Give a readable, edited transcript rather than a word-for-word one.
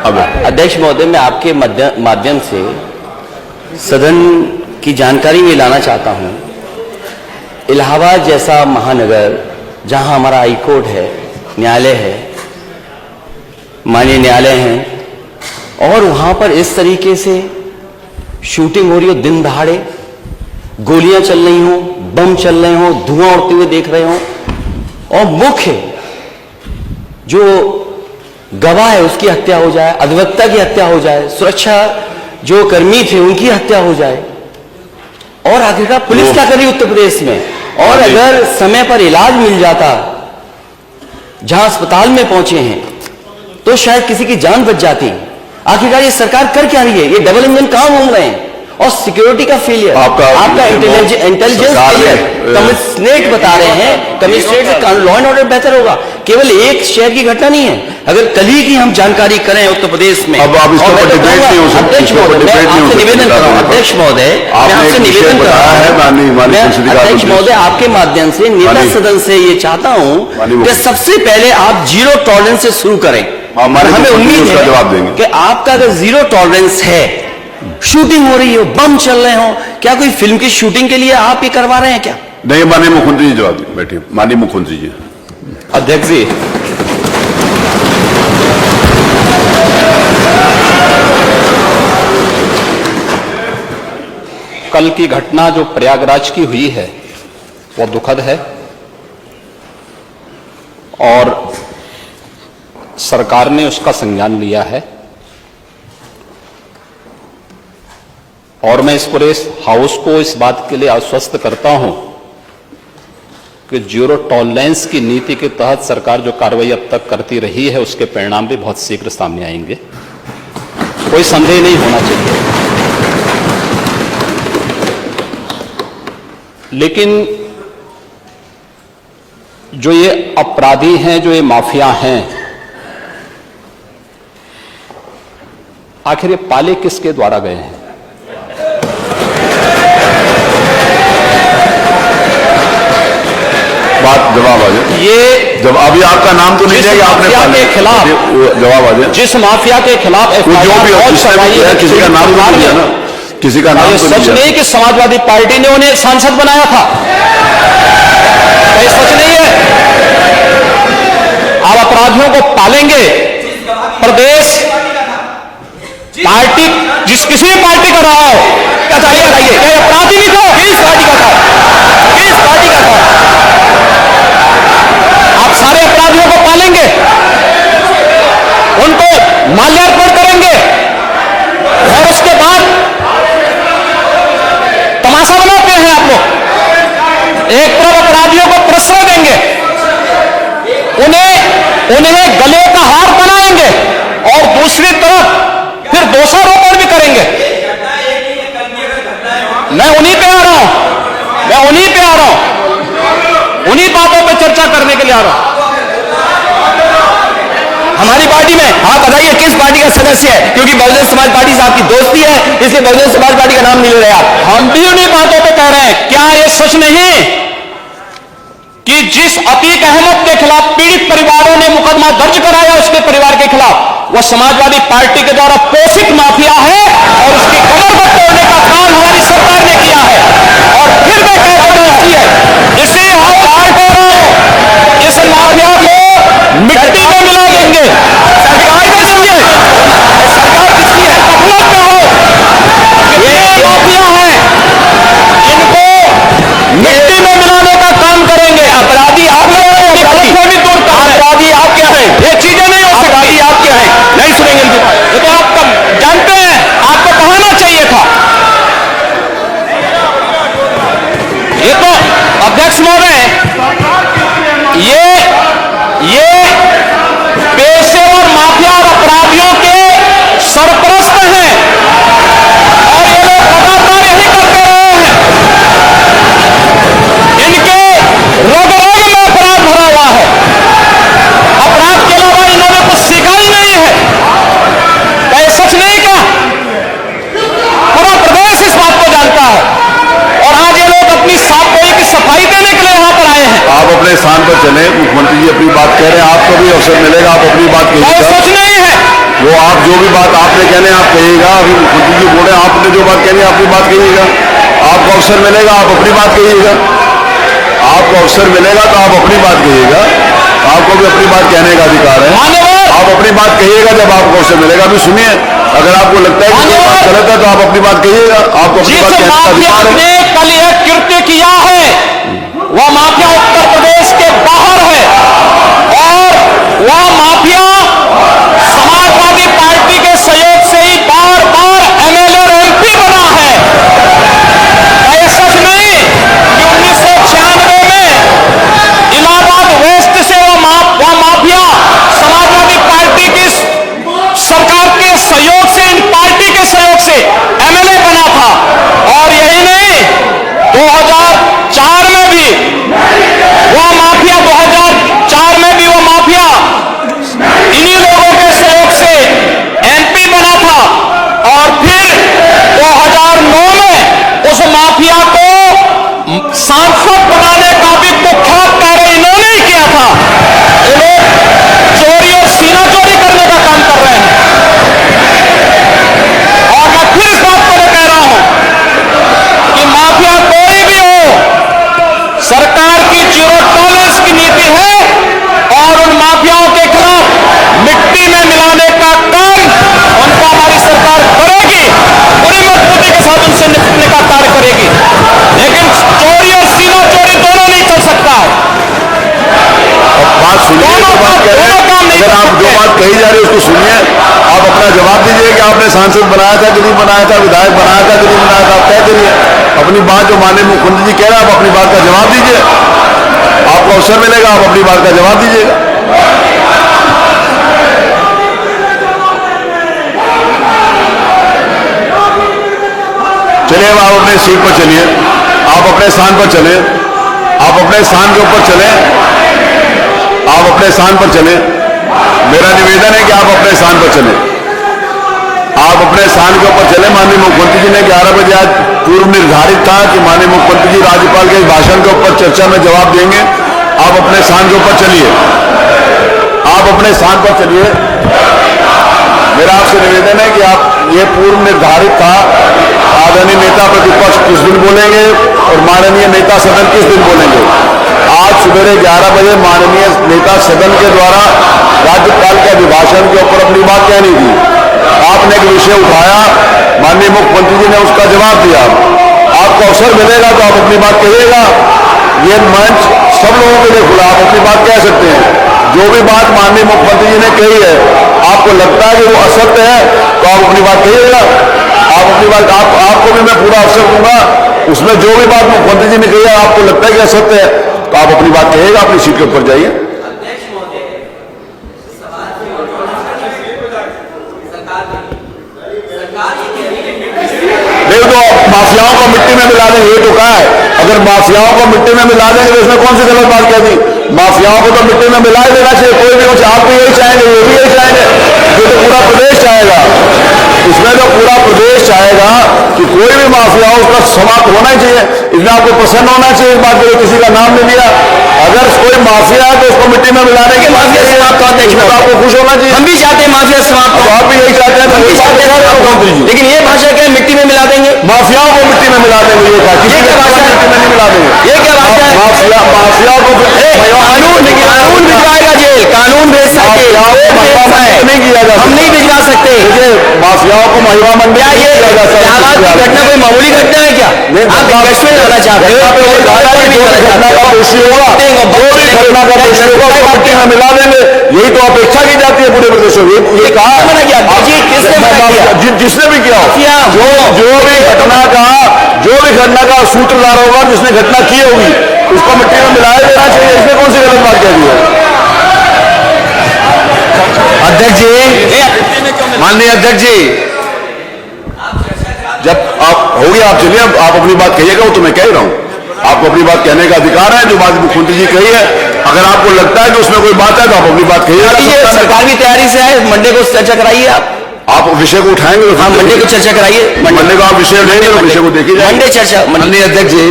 अध्यक्ष महोदय, मैं आपके माध्यम से सदन की जानकारी में लाना चाहता हूं, इलाहाबाद जैसा महानगर जहां हमारा हाई कोर्ट है, न्यायालय है, माननीय न्यायालय हैं, और वहां पर इस तरीके से शूटिंग हो रही हो, दिन दहाड़े गोलियां चल रही हो, बम चल रहे हो, धुआं उड़ते हुए देख रहे हो, और मुख्य जो गवाह है उसकी हत्या हो जाए, अधिवक्ता की हत्या हो जाए, सुरक्षा जो कर्मी थे उनकी हत्या हो जाए, और आखिरकार पुलिस क्या करी उत्तर प्रदेश में? और अगर समय पर इलाज मिल जाता जहां अस्पताल में पहुंचे हैं तो शायद किसी की जान बच जाती। आखिरकार ये सरकार कर क्या रही है? ये डबल इंजन कहां घूम रहे हैं? और सिक्योरिटी का फेलियर, आपका इंटेलिजेंस फेलियर, कमिश्नरेट बता रहे हैं, कमिश्नरेट से लॉ एंड ऑर्डर बेहतर होगा। केवल एक शहर की घटना नहीं है, अगर कल ही की हम जानकारी करें उत्तर प्रदेश में। अब आप इसको डिबेट नहीं हो सकते, अध्यक्ष महोदय, मैं आपसे निवेदन कर रहा हूं, अध्यक्ष महोदय, मैं आपसे निवेदन कर रहा हूं, अध्यक्ष महोदय, आपके माध्यम से नेता सदन से ये चाहता हूं कि सबसे पहले आप जीरो टॉलरेंस से शुरू करें। हमें उम्मीद है कि आपका अगर जीरो टॉलरेंस है, शूटिंग हो रही हो, बम चल रहे हो, क्या कोई फिल्म की शूटिंग के लिए आप ये करवा रहे हैं क्या? नहीं, माननीय मुख्यमंत्री जी जवाब दें, बैठिए। माननीय मुख्यमंत्री जी। अध्यक्ष जी, कल की घटना जो प्रयागराज की हुई है वो दुखद है, और सरकार ने उसका संज्ञान लिया है, और मैं इस पूरे हाउस को इस बात के लिए आश्वस्त करता हूं कि जीरो टॉलरेंस की नीति के तहत सरकार जो कार्रवाई अब तक करती रही है उसके परिणाम भी बहुत शीघ्र सामने आएंगे, कोई संदेह नहीं होना चाहिए। लेकिन जो ये अपराधी हैं, जो ये माफिया हैं, आखिर ये पाले किसके द्वारा गए हैं? बात जवाब आ जाए। ये जब अभी आपका नाम तो नहीं है, आपने के खिलाफ जवाब आ जाए। जिस माफिया के खिलाफ जो भी है, किसी का नाम नहीं है ना, किसी का नाम तो सच नहीं कि समाजवादी पार्टी ने उन्हें सांसद बनाया था, ये सच नहीं है। आप अपराधियों को पालेंगे, प्रदेश पार्टी जिस किसी भी पार्टी का रहा हो, बताइए क्या अपराधी भी था? किस पार्टी का था? किस पार्टी का था? आप सारे अपराधियों को पालेंगे, उनको माल्यार्पण करेंगे, और उसके बाद तमाशा बनाते हैं आप लोग। एक तरफ अपराधियों को प्रश्रय देंगे, उन्हें गले का हार बनाएंगे, और दूसरी तरफ फिर दोषारोपण भी करेंगे। मैं उन्हीं पे आ रहा हूं, उन्हीं बातों पे चर्चा करने के लिए आ रहा हूं। हमारी पार्टी में आप बताइए किस पार्टी का सदस्य है? क्योंकि बहुजन समाज पार्टी से आपकी दोस्ती है, इसलिए बहुजन समाज पार्टी का नाम नहीं ले रहे आप। हम भी उन्हीं बातों पे कह रहे हैं। क्या ये सच नहीं कि जिस अतीक अहमद के खिलाफ पीड़ित परिवारों ने मुकदमा दर्ज कराया, उसके परिवार के खिलाफ, वह समाजवादी पार्टी के द्वारा पोषित माफिया है, और उसकी कमर को तोड़ने का काम हमारी सरकार ने किया है। और फिर मैं कह रहा हूं, इसे हम बाहर कर रहे हैं, इस माफिया को मिट्टी में मिला देंगे। सरकार किसकी है? सरकार किसकी है? मतलब क्या हो, ये माफिया है, इनको मिट्टी में मिलाने का काम करेंगे। अपराधी आप क्या है? गलतफहमी दूर कर रहे हैं। अपराधी आप क्या है? ये चीजें नहीं हो सकती। आप क्या है? नहीं सुनेंगे इनकी बात। ये तो आप जानते हैं, आपको कहना चाहिए था। ये तो अध्यक्ष महोदय, ये पेशेवर माफिया और अपराधियों के सरपरस्त हैं, और ये लोग लगातार यही करते रहे हैं। इनके रग-रग में अपराध भरा हुआ है। अपराध के अलावा इन्होंने कुछ सीखा ही नहीं है। क्या ये सच नहीं? क्या पूरा प्रदेश इस बात को जानता है, और आज ये लोग अपनी साफ गोई की सफाई देने के लिए यहाँ पर आए हैं। आप अपने स्थान पर चले, मुख्यमंत्री जी अपनी बात कह रहे हैं, आपको भी अवसर मिलेगा, आप अपनी बात कहिएगा। सच नहीं है। वो आप जो भी बात आपने कहने आप कहिएगा, अभी खुद जी बोले आपने जो बात कहनी अपनी बात कहिएगा। आपको अवसर मिलेगा आप अपनी बात कहिएगा, आपको अवसर मिलेगा तो आप अपनी बात कहिएगा। आपको भी अपनी बात कहने का अधिकार है, आप अपनी बात कहिएगा जब आपको अवसर मिलेगा। अभी सुनिए, अगर आपको लगता है कि कोई बात गलत है तो आप अपनी बात कहिएगा, आपको अपनी बात कहने का अधिकार है। कल एक कृत्य किया है, वह माफिया उत्तर प्रदेश के बाहर है और वह माफिया समाजवादी पार्टी के सहयोग से ही बार बार एमएलए और एमपी बना है। क्या सच नहीं कि 1996 में इलाहाबाद वेस्ट से वह माफिया समाजवादी पार्टी की सरकार के सहयोग से, इन पार्टी के सहयोग से एमएलए बना था। और यही नहीं, 2004 में भी वह माफिया 2004 में भी वह माफिया इन्हीं लोगों के सहयोग से एमपी बना था। और फिर 2009 में उस माफिया को सांसद बनाने का भी कुख्यात कार्य इन्होंने ही किया था। ये लोग चोरी और सीना चोरी करने का काम कर रहे हैं। और मैं फिर इस बात को कह रहा हूं कि माफिया कोई भी हो, सरकार की जीरो टॉलरेंस की नीति है और उन माफियाओं के खिलाफ मिट्टी में मिलाने का काम उनका हमारी सरकार करेगी, पूरी मजबूती के साथ उनसे निपटने का कार्य करेगी। लेकिन चोरी और सीना चोरी दोनों नहीं चल सकता है। बात सुनिए, जो बात कह रहे हैं, अगर आप जो बात कही जा रही है उसको सुनिए, आप अपना जवाब दीजिए कि आपने सांसद बनाया था कि नहीं बनाया था, विधायक बनाया था कि नहीं बनाया था, आप तय करिए अपनी बात। जो माननीय मुख्यमंत्री जी कह रहे हैं आप अपनी बात का जवाब दीजिए, आपको अवसर मिलेगा आप अपनी बात का जवाब दीजिएगा। चलिए अब आप अपने सीट पर चलिए, आप अपने स्थान पर चले, आप अपने स्थान के ऊपर चले, आप अपने स्थान पर चले। मेरा निवेदन है कि आप अपने स्थान पर चले, आप अपने स्थान के ऊपर चले। माननीय मुख्यमंत्री जी ने 11 बजे आज पूर्व निर्धारित था कि माननीय मुख्यमंत्री जी राज्यपाल के भाषण के ऊपर चर्चा में जवाब देंगे। आप अपने स्थान के ऊपर चलिए, आप अपने स्थान पर चलिए। मेरा आपसे निवेदन है कि आप, ये पूर्व निर्धारित था आदरणीय नेता प्रतिपक्ष किस दिन बोलेंगे और माननीय नेता सदन किस दिन बोलेंगे। आज सुबह 11 बजे माननीय नेता सदन के द्वारा राज्यपाल के अभिभाषण के ऊपर अपनी बात कहनी थी। आपने एक विषय उठाया, माननीय मुख्यमंत्री जी ने उसका जवाब दिया। आपको अवसर मिलेगा तो आप अपनी बात कहिएगा। ये मंच सब लोगों के लिए खुला, आप अपनी बात कह सकते हैं। जो भी बात माननीय मुख्यमंत्री जी ने कही है, आपको लगता है कि वो असत्य है तो आप अपनी बात कहिएगा। आप अपनी बात, आपको भी मैं पूरा अवसर दूंगा, उसमें जो भी बात मुख्यमंत्री जी ने कही है आपको लगता है कि असत्य है तो आप अपनी बात कहिएगा। अपनी सीट के ऊपर जाइए। नहीं तो माफियाओं को मिट्टी में मिला देंगे, ये तो कहा है। अगर माफियाओं को मिट्टी में मिला देंगे तो इसमें कौन सी गलत बात कह दी। माफियाओं को तो मिट्टी में मिला ही देना चाहिए, कोई भी कुछ। आप भी यही चाहेंगे, ये भी यही चाहेंगे, ये तो पूरा प्रदेश चाहेगा। इसमें तो पूरा प्रदेश चाहेगा कि कोई भी माफिया हो उसका समाप्त होना ही चाहिए। इसमें आपको प्रसन्न होना चाहिए इस बात को, किसी का नाम नहीं लिया। अगर कोई माफिया है तो उसको मिट्टी में मिलाने के माफिया समाप्त होते हैं, आपको खुश होना चाहिए। हम भी चाहते हैं माफिया समाप्त हो, आप भी यही चाहते हैं, मुख्यमंत्री जी। लेकिन ये भाषा क्या मिट्टी में मिला देंगे, माफियाओं को मिट्टी में मिला देंगे, ये कहा किसी क्या भाषा है? मिट्टी में नहीं मिला देंगे। ये क्या भाषा है? माफियाओं को कानून भिजवाएगा जेल, कानून भेज सकते नहीं किया जा, हम नहीं भिजवा सकते। माफियाओं को महिला मंडी क्या ये इलाहाबाद की घटना कोई मामूली घटना है क्या? आप इन्वेस्टमेंट लाना चाहते हो, घटना का दोषी होगा, जो भी घटना का दोषी होगा उसको मिट्टी में मिला देंगे। यही तो अपेक्षा की जाती है पूरे प्रदेश में। ये कहा मना किया किसने मना किया? जिसने भी किया जो भी घटना का सूत्रधार होगा, जिसने घटना की होगी उसको मिट्टी में मिलाया देना चाहिए। इसमें कौन सी गलत बात कह दी है। अध्यक्ष जी, माननीय अध्यक्ष जी, जब आप होगी आप चलिए, आप अपनी बात कहिएगा, वो तो मैं कह रहा हूं। आपको अपनी बात कहने का अधिकार है, जो बात मुख्यमंत्री जी कही है। अगर आपको लगता है कि उसमें कोई बात है तो आप अपनी बात कहिएगा। सरकार भी तैयारी से है, मंडे को चर्चा कराइए। आप विषय को उठाएंगे तो मंडे को चर्चा कराइए, मंडे को आप विषय लेंगे तो विषय को देखिए। मंडे चर्चा। माननीय अध्यक्ष जी,